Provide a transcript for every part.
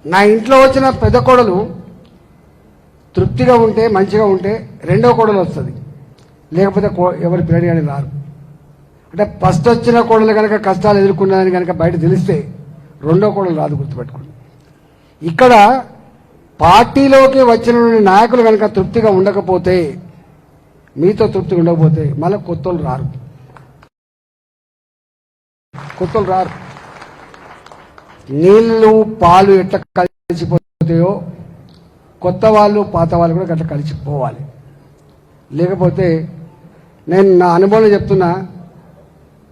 నా ఇంట్లో వచ్చిన పెద్ద కోడలు తృప్తిగా ఉంటే మంచిగా ఉంటే రెండో కోడలు వస్తుంది, లేకపోతే ఎవరి పిల్లడి కానీ రారు. అంటే ఫస్ట్ వచ్చిన కోడలు కనుక కష్టాలు ఎదుర్కొన్నదని కనుక బయట తెలిస్తే రెండో కోడలు రాదు, గుర్తుపెట్టుకోండి. ఇక్కడ పార్టీలోకి వచ్చిన నాయకులు కనుక తృప్తిగా ఉండకపోతే, మీతో తృప్తిగా ఉండకపోతే మళ్ళీ కొత్తలు రారు. నీళ్లు పాలు ఎట్లా కలిసిపోతాయో కొత్త వాళ్ళు పాత వాళ్ళు కూడా అట్లా కలిసిపోవాలి. లేకపోతే నేను నా అనుభవం చెప్తున్నా,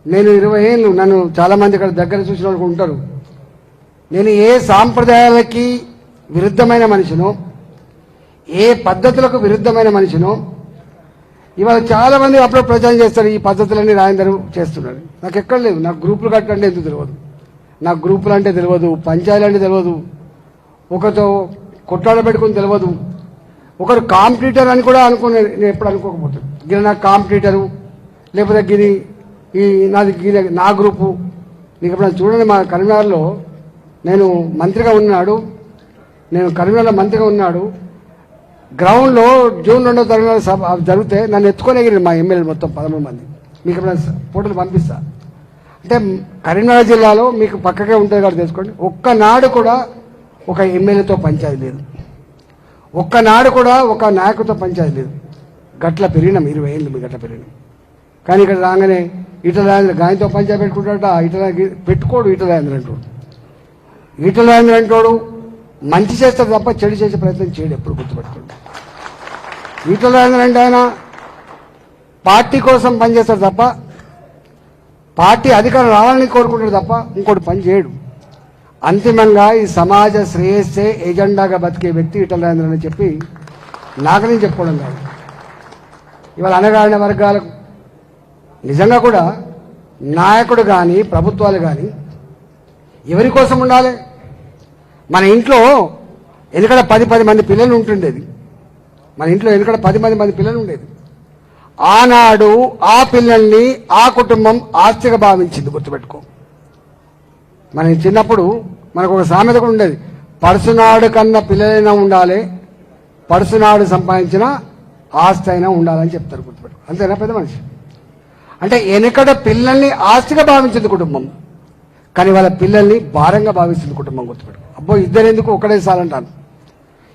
నేను 20 ఏళ్ళు, నన్ను చాలామంది ఇక్కడ దగ్గర చూసిన వాళ్ళు ఉంటారు. నేను ఏ సాంప్రదాయాలకి విరుద్ధమైన మనిషినో, ఏ పద్ధతులకు విరుద్ధమైన మనిషినో ఇవాళ చాలామంది అప్పుడు ప్రచారం చేస్తారు, ఈ పద్ధతులన్నీ రాయందరూ చేస్తున్నారు. నాకు ఎక్కడ లేదు. నాకు గ్రూపులు కట్టండి ఎందుకు తెలియదు, నాకు గ్రూపులు అంటే తెలియదు, పంచాయతీలు అంటే తెలియదు, ఒకరితో కొట్లాడ పెట్టుకుని తెలియదు, ఒకరు కాంపిటీటర్ అని కూడా అనుకుని నేను ఎప్పుడు అనుకోకపోతాను. గిరి నాకు కాంపిటీటరు, లేకపోతే గిరి ఈ నాది గిరి నా గ్రూపు. నీకు ఎప్పుడైనా చూడండి, మా కరీంనగర్లో నేను మంత్రిగా ఉన్నాడు, గ్రౌండ్లో జూన్ 2వ తారీఖు సభ జరిగితే నన్ను ఎత్తుకొని ఎగిరి మా ఎమ్మెల్యేలు మొత్తం 13 మంది. మీకు ఎప్పుడైనా ఫోటోలు పంపిస్తా. అంటే కరీంనగర్ జిల్లాలో మీకు పక్కకే ఉంటుంది కాబట్టి తెలుసుకోండి, ఒక్కనాడు కూడా ఒక ఎమ్మెల్యేతో పంచాయతీ లేదు, ఒక్కనాడు కూడా ఒక నాయకుడితో పంచాయతీ లేదు. గట్ల పెరిగినాం, 20 ఏళ్ళు మీ గట్ల పెరిగినాం. కానీ ఇక్కడ రాగానే ఈటల రాజేంద్ర గాయంతో పంచాయతీ పెట్టుకుంటాడట, పెట్టుకోడు ఈటల రాజేంద్ర అంటోడు మంచి చేస్తాడు తప్ప చెడు చేసే ప్రయత్నం చేయడు, ఎప్పుడు గుర్తుపెట్టుకోండి. ఈటల రాజేంద్ర అంటే ఆయన పార్టీ కోసం పనిచేస్తాడు తప్ప, పార్టీ అధికారం రావాలని కోరుకుంటాడు తప్ప ఇంకోటి పని చేయడు. అంతిమంగా ఈ సమాజ శ్రేయస్సే ఎజెండాగా బతికే వ్యక్తి ఈటల రాజేంద్ర అని చెప్పి నాకు నేను చెప్పుకోవడం కాదు. ఇవాళ అణగారిన వర్గాలకు నిజంగా కూడా నాయకుడు కానీ ప్రభుత్వాలు కానీ ఎవరి కోసం ఉండాలి? మన ఇంట్లో ఎందుకంటే 10 మంది పిల్లలు ఉంటుండేది, మన ఇంట్లో ఎందుకంటే 10 మంది పిల్లలు ఉండేది. ఆనాడు ఆ పిల్లల్ని ఆ కుటుంబం ఆస్తిగా భావించింది, గుర్తుపెట్టుకో. మన చిన్నప్పుడు మనకు ఒక సామెత కూడా ఉండేది, పడుసునాడు కన్నా పిల్లలైనా ఉండాలి, పడుసునాడు సంపాదించిన ఆస్తి అయినా ఉండాలని చెప్తారు, గుర్తుపెట్టుకో. అంతేనా పెద్ద మనిషి? అంటే వెనకడ పిల్లల్ని ఆస్తిగా భావించింది కుటుంబం, కానీ వాళ్ళ పిల్లల్ని భారంగా భావిస్తుంది కుటుంబం, గుర్తుపెట్టుకో. అబ్బో ఇద్దరు ఎందుకు ఒకటే సాలంటాను.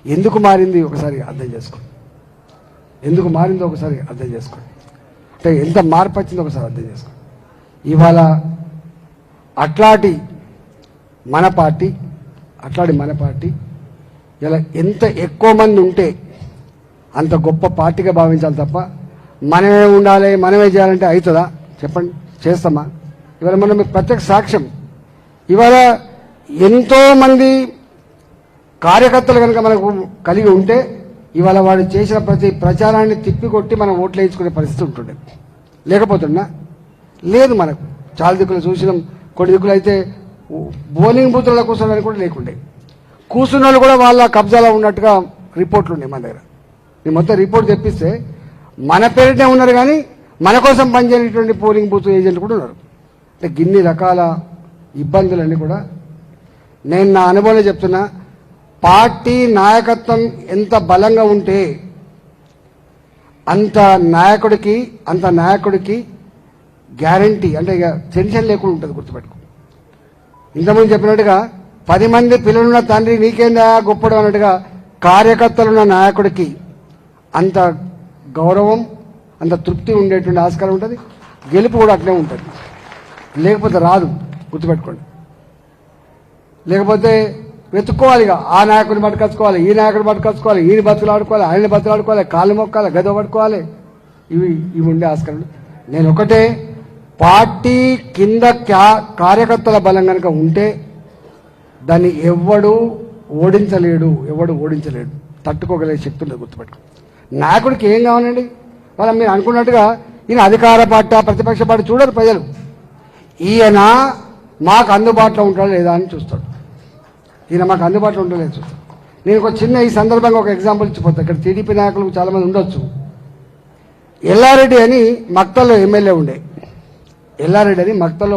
ఎందుకు మారింది ఒకసారి అర్థం చేసుకోండి, ఎందుకు మారిందో ఒకసారి అర్థం చేసుకోండి. అంటే ఎంత మార్పు వచ్చిందో ఒకసారి అర్థం చేసుకోండి. ఇవాళ అట్లాంటి మన పార్టీ ఇలా ఎంత ఎక్కువ మంది ఉంటే అంత గొప్ప పార్టీగా భావించాలి తప్ప మనమే ఉండాలి మనమే చేయాలంటే అవుతుందా చెప్పండి? చేస్తామా? ఇవాళ మనం ప్రత్యక్ష సాక్ష్యం. ఇవాళ ఎంతో మంది కార్యకర్తలు కనుక మనకు కలిగి ఉంటే ఇవాళ వాడు చేసిన ప్రతి ప్రచారాన్ని తిప్పికొట్టి మనం ఓట్లు వేయించుకునే పరిస్థితి ఉంటుండే. లేకపోతున్నా లేదు. మనకు చాలా దిక్కులు చూసినాం, కొన్ని దిక్కులు అయితే బోలింగ్ బూతులలో కూర్చోడానికి కూడా లేకుండే, కూర్చున్న వాళ్ళు కూడా వాళ్ళ కబ్జాలో ఉన్నట్టుగా రిపోర్ట్లు ఉన్నాయి మన దగ్గర. నేను మొత్తం రిపోర్ట్ తెప్పిస్తే మన పేరునే ఉన్నారు, కానీ మన కోసం పనిచేయనటువంటి పోలింగ్ బూత్ ఏజెంట్లు కూడా ఉన్నారు. అంటే గిన్ని రకాల ఇబ్బందులన్నీ కూడా నేను నా అనుభవంలో చెప్తున్నా. పార్టీ నాయకత్వం ఎంత బలంగా ఉంటే అంత నాయకుడికి గ్యారంటీ, అంటే ఇక టెన్షన్ లేకుండా ఉంటుంది, గుర్తుపెట్టుకో. ఇంతకుముందు చెప్పినట్టుగా 10 మంది పిల్లలున్న తండ్రి నీకేందా గొప్పడు అన్నట్టుగా కార్యకర్తలున్న నాయకుడికి అంత గౌరవం, అంత తృప్తి ఉండేటువంటి ఆస్కారం ఉంటుంది. గెలుపు కూడా అట్లే ఉంటుంది, లేకపోతే రాదు, గుర్తుపెట్టుకోండి. లేకపోతే వెతుక్కోవాలి, ఇక ఆ నాయకుడిని పట్టుకొచ్చుకోవాలి, ఈ నాయకుడిని పట్టుకొచ్చుకోవాలి, ఈయన బతులు ఆడుకోవాలి, ఆయన బతులు ఆడుకోవాలి, కాళ్ళు మొక్కాలి, గద పట్టుకోవాలి, ఇవి ఉండే ఆస్కారం. నేను ఒకటే, పార్టీ కింద కార్యకర్తల బలం కనుక ఉంటే దాన్ని ఎవడు ఓడించలేడు, తట్టుకోగలిగే శక్తి ఉండదు, గుర్తుపెట్టుకో. నాయకుడికి ఏం కావాలండి? వాళ్ళ మీరు అనుకున్నట్టుగా ఈయన అధికార పార్టీ ప్రతిపక్ష పార్టీ చూడరు ప్రజలు. ఈయన మాకు అందుబాటులో ఉంటాడు లేదా అని చూస్తాడు. ఈయన మాకు అందుబాటులో ఉండలేదు చూస్తాడు. నేను ఒక చిన్న ఈ సందర్భంగా ఒక ఎగ్జాంపుల్ ఇచ్చిపోతాను. ఇక్కడ టీడీపీ నాయకులు చాలామంది ఉండొచ్చు. ఎల్లారెడ్డి అని మక్తల్లో ఎమ్మెల్యే ఉండే,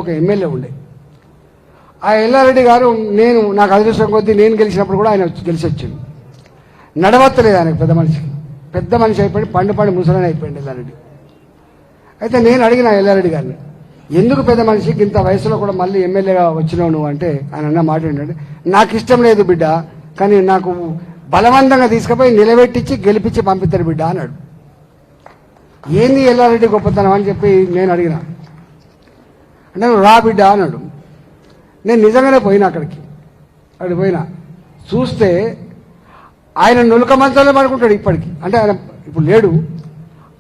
ఒక ఎమ్మెల్యే ఉండే. ఆ ఎల్లారెడ్డి గారు నాకు అదృష్టం కొద్దీ నేను గెలిచినప్పుడు కూడా ఆయన గెలిచి వచ్చింది. నడవత్తలేదు ఆయనకు, పెద్ద మనిషి అయిపోయింది, పండు ముసలని అయిపోయింది ఎల్లారెడ్డి. అయితే నేను అడిగిన ఎల్లారెడ్డి గారిని, ఎందుకు పెద్ద మనిషికి ఇంత వయసులో కూడా మళ్ళీ ఎమ్మెల్యేగా వచ్చినావు నువ్వు అంటే, ఆయన అన్న మాట ఏంటంటే, నాకు ఇష్టం లేదు బిడ్డ, కానీ నాకు బలవంతంగా తీసుకుపోయి నిలబెట్టించి గెలిపించి పంపిస్తారు బిడ్డ అన్నాడు. ఏంది ఎల్లారెడ్డి గొప్పతనం అని చెప్పి నేను అడిగిన. అంటే నువ్వు రా బిడ్డ అన్నాడు. నేను నిజంగానే పోయినా అక్కడికి పోయినా చూస్తే ఆయన నులక మంచంలో పడుకుంటాడు ఇప్పటికి. అంటే ఆయన ఇప్పుడు లేడు,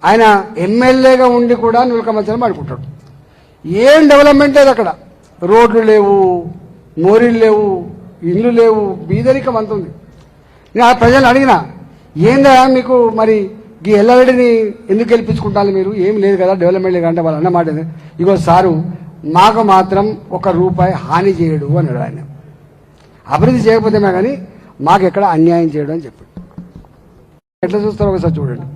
ఆయన ఎమ్మెల్యేగా ఉండి కూడా నులక మంచంలో పడుకుంటాడు. ఏం డెవలప్మెంట్ లేదు అక్కడ, రోడ్లు లేవు, మోరీలు లేవు, ఇల్లు లేవు, బీదరికం అంతుంది. నేను ఆ ప్రజలు అడిగినా, ఏందా మీకు మరి ఈ ఎల్లారెడ్డిని ఎందుకు గెలిపించుకుంటారు మీరు, ఏం లేదు కదా డెవలప్మెంట్ లేదు అంటే వాళ్ళు అన్నమాట, ఇగో సారు మాకు మాత్రం ₹1 హాని చేయడు అన్నాడు ఆయన. అభివృద్ధి చేయకపోతే కానీ మాకు ఎక్కడ అన్యాయం చేయడం అని చెప్పాడు. ఎట్లా చూస్తారో ఒకసారి చూడండి.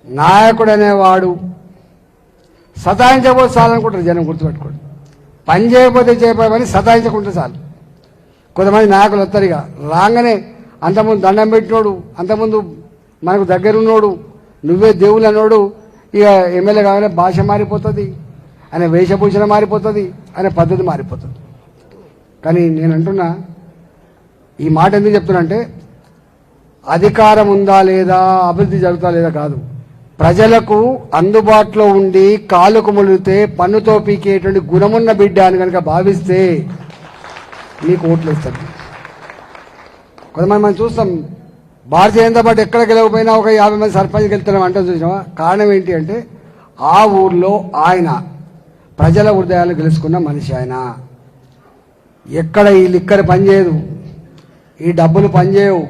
నాయకుడు అనేవాడు సతాయించకపోతే చాలనుకుంటారు జనం, గుర్తుపెట్టుకోండి. పని చేయకపోతే చేయకపోతే సతాయించకుంటే చాలు. కొంతమంది నాయకులు వస్తారు, ఇక రాగానే అంతకుముందు దండం పెట్టినోడు, అంతకుముందు మనకు దగ్గరున్నోడు, నువ్వే దేవుళ్ళు అన్నోడు ఇక ఎమ్మెల్యే కాగానే భాష మారిపోతుంది, ఆయన వేషభూషణ మారిపోతుంది, ఆయన పద్ధతి మారిపోతుంది. కానీ నేను అంటున్నా, ఈ మాట ఎందుకు చెప్తున్నా అంటే, అధికారం ఉందా లేదా, అభివృద్ధి జరుగుతా లేదా కాదు, ప్రజలకు అందుబాటులో ఉండి కాలుకు ములిగితే పన్నుతో పీకేటువంటి గుణమున్న బిడ్డ అని కనుక భావిస్తే మీకు ఓట్లు ఇస్తారు. కొంతమంది మనం చూస్తాం, భారతీయ జనతా పార్టీ ఎక్కడ గెలవకపోయినా ఒక 50 మంది సర్పంచ్ గెలుస్తున్నాం అంటే చూసినావా. కారణం ఏంటి అంటే, ఆ ఊర్లో ఆయన ప్రజల హృదయాలు గెలుచుకున్న మనిషి. ఆయన ఎక్కడ ఈ లిక్కర్ పనిచేయదు, ఈ డబ్బులు పనిచేయవు,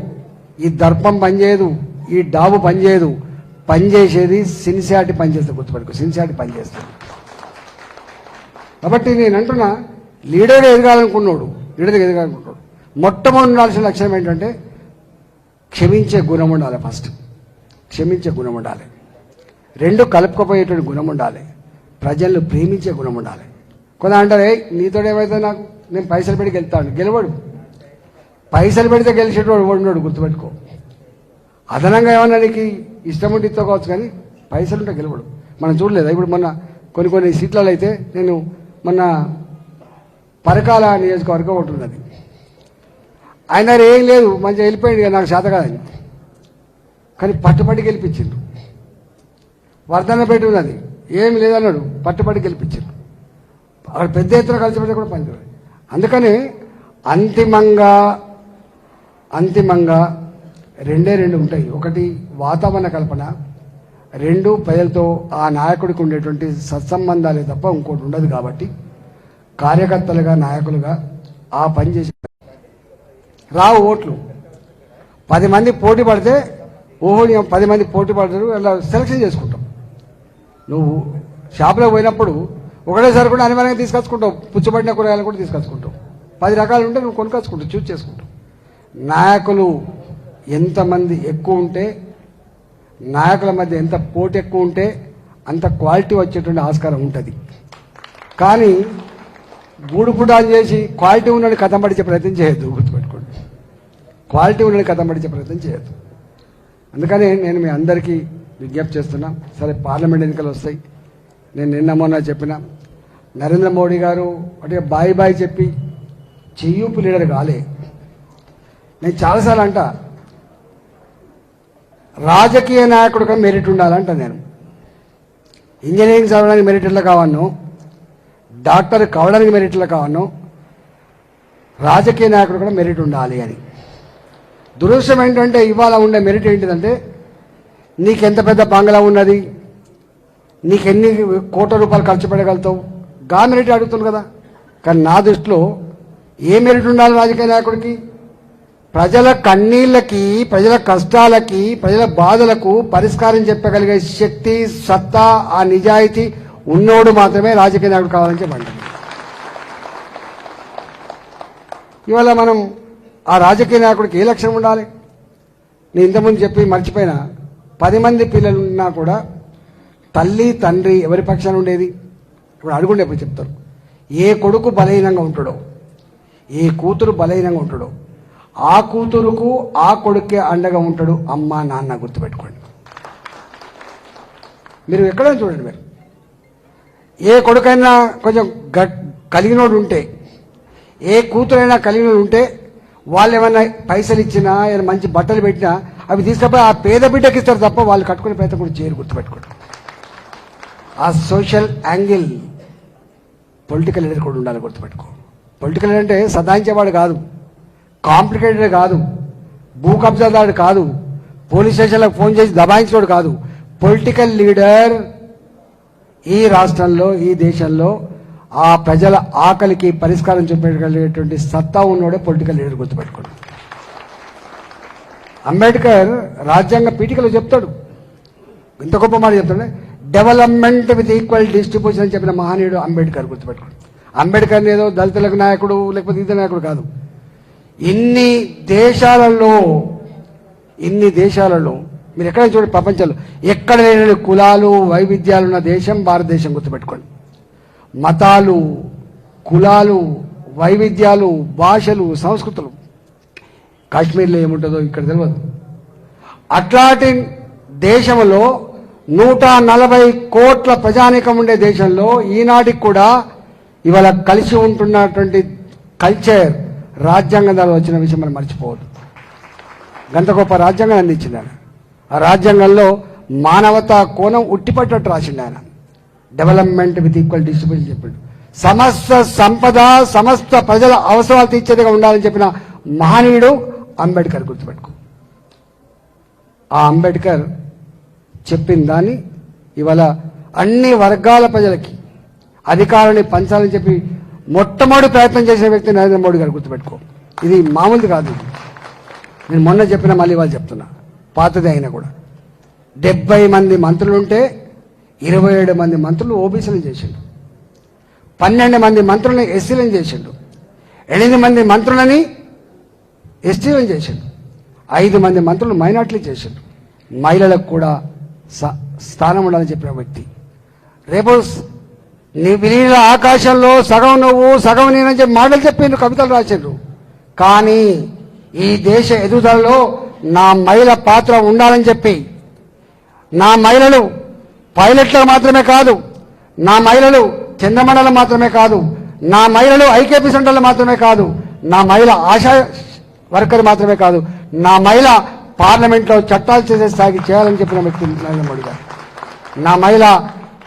ఈ దర్పం పనిచేయదు, ఈ డాబు పనిచేయదు, పనిచేసేది సిన్సియారిటీ పనిచేస్తుంది. గుర్తుపెట్టుకో, సిన్సియారిటీ పనిచేస్తుంది. కాబట్టి నేను అంటున్నా, లీడర్గా ఎదగాలనుకున్నాడు మొట్టమొదటి ఉండాల్సిన లక్ష్యం ఏంటంటే క్షమించే గుణం ఉండాలి. ఫస్ట్ క్షమించే గుణం ఉండాలి. 2 కలుపుకపోయేటువంటి గుణం ఉండాలి. ప్రజలను ప్రేమించే గుణం ఉండాలి. కొంత అంటారు, నీతో ఏమైతే నాకు, నేను పైసలు పెట్టి గెలుతాను. గెలవడు. పైసలు పెడితే గెలిచేటోడు ఉన్నాడు, గుర్తుపెట్టుకో. అదనంగా ఏమన్నా నీకు ఇష్టం ఉంటే ఇచ్చుకోవచ్చు, కానీ పైసలు ఉంటే గెలవడు. మనం చూడలేదా ఇప్పుడు మొన్న కొన్ని సీట్లలో అయితే, నేను మొన్న పరకాల నియోజకవర్గం ఒకటి ఉన్నది, ఆయన దగ్గర ఏం లేదు, మంచిగా వెళ్ళిపోయింది, నాకు చేత కాదని, కానీ పట్టుబడి గెలిపించిండు. వర్ధనపేట ఉన్నది, ఏం లేదన్నాడు, పట్టుబడి గెలిపించారు. అక్కడ పెద్ద ఎత్తున కలిసి పెడితే కూడా పనిచేయాలి. అందుకని అంతిమంగా 2 ఉంటాయి. ఒకటి వాతావరణ కల్పన, 2 ప్రజలతో ఆ నాయకుడికి ఉండేటువంటి సత్సంబంధాలే తప్ప ఇంకోటి ఉండదు. కాబట్టి కార్యకర్తలుగా, నాయకులుగా ఆ పని చేసి రావు ఓట్లు. 10 మంది పోటీ పడితే, 10 మంది పోటీ పడతారు, అలా సెలక్షన్ చేసుకుంటాం. నువ్వు షాప్లో పోయినప్పుడు ఒకటేసారి కూడా అనివార్యంగా తీసుకొచ్చుకుంటావు, పుచ్చబడిన కూరగాయలు కూడా తీసుకొచ్చుకుంటావు. 10 రకాలు ఉంటే నువ్వు కొనుకొచ్చుకుంటావు, చూస్ చేసుకుంటావు. నాయకులు ఎంతమంది ఎక్కువ ఉంటే, నాయకుల మధ్య ఎంత పోటీ ఎక్కువ ఉంటే అంత క్వాలిటీ వచ్చేటువంటి ఆస్కారం ఉంటుంది. కానీ గూడుపుటాలు చేసి క్వాలిటీ ఉన్నది కథం పడిచే ప్రయత్నం చేయొద్దు, గుర్తుపెట్టుకోండి. క్వాలిటీ ఉన్నది కథం పడిచే ప్రయత్నం చేయొద్దు. అందుకని నేను మీ అందరికీ విజ్ఞప్తి చేస్తున్నా. సరే, పార్లమెంట్ ఎన్నికలు వస్తాయి. నేను మొన్న చెప్పిన, నరేంద్ర మోడీ గారు అంటే బాయ్ చెప్పి చెయ్యూపు లీడర్ కాలే. నేను చాలాసార్లు అంట, రాజకీయ నాయకుడిగా మెరిట్ ఉండాలంట. నేను ఇంజనీరింగ్ చదవడానికి మెరిట్ ఎట్లా కావాలను, డాక్టర్ కావడానికి మెరిట్ ఎట్లా కావాలను, రాజకీయ నాయకుడు కూడా మెరిట్ ఉండాలి అని. దురదృష్టం ఏంటంటే, ఇవాళ ఉండే మెరిట్ ఏంటిదంటే, నీకెంత పెద్ద బంగ్లా ఉన్నది, నీకెన్ని కోట్ల రూపాయలు ఖర్చు పెట్టగలుగుతావు, గా మెరిట్ అడుగుతుంది కదా. కానీ నా దృష్టిలో ఏ మెరిట్ ఉండాలి రాజకీయ నాయకుడికి? ప్రజల కన్నీళ్ళకి, ప్రజల కష్టాలకి, ప్రజల బాధలకు పరిష్కారం చెప్పగలిగే శక్తి, సత్తా, ఆ నిజాయితీ ఉన్నోడు మాత్రమే రాజకీయ నాయకుడు కావాలని చెప్పండి. ఇవాళ మనం ఆ రాజకీయ నాయకుడికి ఏ లక్ష్యం ఉండాలి? నేను ఇంతకుముందు చెప్పి మర్చిపోయినా, 10 మంది పిల్లలున్నా కూడా తల్లి తండ్రి ఎవరి పక్షాన ఉండేది? ఇప్పుడు అడుగుండే, ఇప్పుడు చెప్తారు. ఏ కొడుకు బలహీనంగా ఉంటాడో, ఏ కూతురు బలహీనంగా ఉంటాడో ఆ కూతురుకు ఆ కొడుకే అండగా ఉంటాడు అమ్మ నాన్న, గుర్తుపెట్టుకోండి. మీరు ఎక్కడైనా చూడండి, మీరు ఏ కొడుకైనా కొంచెం కలిగినోడు ఉంటే, ఏ కూతురైనా కలిగినోడు ఉంటే, వాళ్ళు ఏమైనా పైసలు ఇచ్చినా ఏమైనా మంచి బట్టలు పెట్టినా అవి తీసుకపోయి ఆ పేద బిడ్డకి ఇస్తారు తప్ప వాళ్ళు కట్టుకునే ప్రయత్నం కూడా చేయరు, గుర్తుపెట్టుకోండి. ఆ సోషల్ యాంగిల్ పొలిటికల్ లీడర్ కూడా ఉండాలి, గుర్తుపెట్టుకో. పొలిటికల్ లీడర్ అంటే సదాయించేవాడు కాదు, కాంప్లికేటెడ్ కాదు, భూ కబ్జాదారుడు కాదు, పోలీస్ స్టేషన్లకు ఫోన్ చేసి దబాయించేవాడు కాదు. పొలిటికల్ లీడర్ ఈ రాష్ట్రంలో, ఈ దేశంలో ఆ ప్రజల ఆకలికి పరిష్కారం చూపగలిగేటువంటి సత్తా ఉన్నోడే పొలిటికల్ లీడర్, గుర్తుపెట్టుకోండి. అంబేద్కర్ రాజ్యాంగ పీఠికలో చెప్తాడు, ఇంత గొప్ప మాట చెప్తాడు, డెవలప్మెంట్ విత్ ఈక్వల్ డిస్ట్రిబ్యూషన్ అని చెప్పిన మహనీయుడు అంబేద్కర్, గుర్తుపెట్టుకోండి. అంబేద్కర్ ఏదో దళితులకు నాయకుడు లేకపోతే ఇతర నాయకుడు కాదు. ఇన్ని దేశాలలో మీరు ఎక్కడ చూడండి, ప్రపంచంలో ఎక్కడ లేని కులాలు వైవిధ్యాలు ఉన్న దేశం భారతదేశం, గుర్తుపెట్టుకోండి. మతాలు, కులాలు, వైవిధ్యాలు, భాషలు, సంస్కృతులు కాశ్మీర్లో ఏముంటుందో ఇక్కడ తెలియదు. అట్లాంటి దేశంలో 140 కోట్ల ప్రజానీకం ఉండే దేశంలో ఈనాటికి కూడా ఇవాళ కలిసి ఉంటున్నటువంటి కల్చర్ రాజ్యాంగం ద్వారా వచ్చిన విషయం మనం మర్చిపోవద్దు. గంత గొప్ప రాజ్యాంగం అందించింది ఆయన. ఆ రాజ్యాంగంలో మానవతా కోణం ఉట్టిపట్టట్టు రాసిండు ఆయన. డెవలప్మెంట్ విత్ ఈక్వల్ డిస్ట్రిబ్యూషన్ చెప్పాడు. సమస్త సంపద సమస్త ప్రజల అవసరాలు తీర్చేదిగా ఉండాలని చెప్పిన మహనీయుడు అంబేద్కర్, గుర్తుపెట్టుకో. ఆ అంబేద్కర్ చెప్పిన దాన్ని ఇవాళ అన్ని వర్గాల ప్రజలకి అధికారాన్ని పంచాలని చెప్పి మొట్టమొదటి ప్రయత్నం చేసిన వ్యక్తి నరేంద్ర మోడీ గారు, గుర్తుపెట్టుకో. ఇది మామూలుది కాదు. నేను మొన్న చెప్పిన మళ్ళీ వాళ్ళు చెప్తున్నా, పాతది అయినా కూడా 70 మంది మంత్రులుంటే 27 మంది మంత్రులు ఓబీసీలను చేసిండు, 12 మంది మంత్రులని ఎస్సీలను చేసిండు, 8 మంది మంత్రులని ఎస్టీలను చేసిండు, 5 మంది మంత్రులు మైనార్టీలు చేసిండు. మహిళలకు కూడా స్థానం ఉండాలని చెప్పిన వ్యక్తి. రేపు నీ విలీన ఆకాశంలో సగం నువ్వు సగం నేనని చెప్పి మాటలు చెప్పిండ్రు, కవితలు రాసిండ్రు. కానీ ఈ దేశ ఎదుగుదలలో నా మహిళ పాత్ర ఉండాలని చెప్పి, నా మహిళలు పైలట్లకు మాత్రమే కాదు, నా మహిళలు చంద్రమండలం మాత్రమే కాదు, నా మహిళలు ఐకేపీ సెంటర్లు మాత్రమే కాదు, నా మహిళ ఆశా వర్కర్ మాత్రమే కాదు, నా మహిళ పార్లమెంట్లో చట్టాలు చేసే స్థాయికి చేయాలని చెప్పిన వ్యక్తి నరేంద్ర మోడీ గారు. నా మహిళ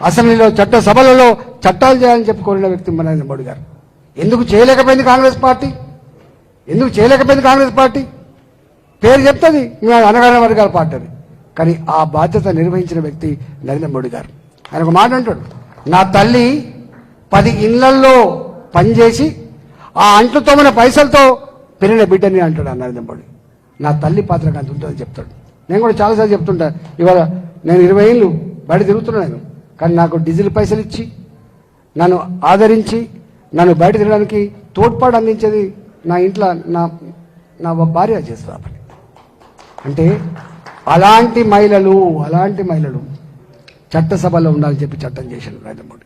అసెంబ్లీలో చట్ట సభలలో చట్టాలు చేయాలని చెప్పి కోరిన వ్యక్తి నరేంద్ర మోడీ గారు. ఎందుకు చేయలేకపోయింది కాంగ్రెస్ పార్టీ? ఎందుకు చేయలేకపోయింది కాంగ్రెస్ పార్టీ? పేరు చెప్తుంది అనగానే వర్గాల పార్టీ అది, కానీ ఆ బాధ్యత నిర్వహించిన వ్యక్తి నరేంద్ర మోడీ గారు. ఆయన ఒక మాట అంటాడు, నా తల్లి 10 ఇళ్లల్లో పనిచేసి ఆ అంట్లు తోమిన పైసలతో పెరిగిన బిడ్డని అంటాడు నరేంద్ర మోడీ. నా తల్లి పాత్రకు అంత ఉంటుందని చెప్తాడు. నేను కూడా చాలాసార్లు చెప్తుంటా, ఇవాళ నేను 20 ఏళ్ళు బయట తిరుగుతున్నాను, కానీ నాకు డీజిల్ పైసలు ఇచ్చి నన్ను ఆదరించి నన్ను బయట తిరగడానికి తోడ్పాటు అందించేది నా ఇంట్లో నా భార్య చేస్తారు. అంటే అలాంటి మహిళలు చట్టసభలో ఉండాలని చెప్పి చట్టం చేశారు నరేంద్ర మోడీ.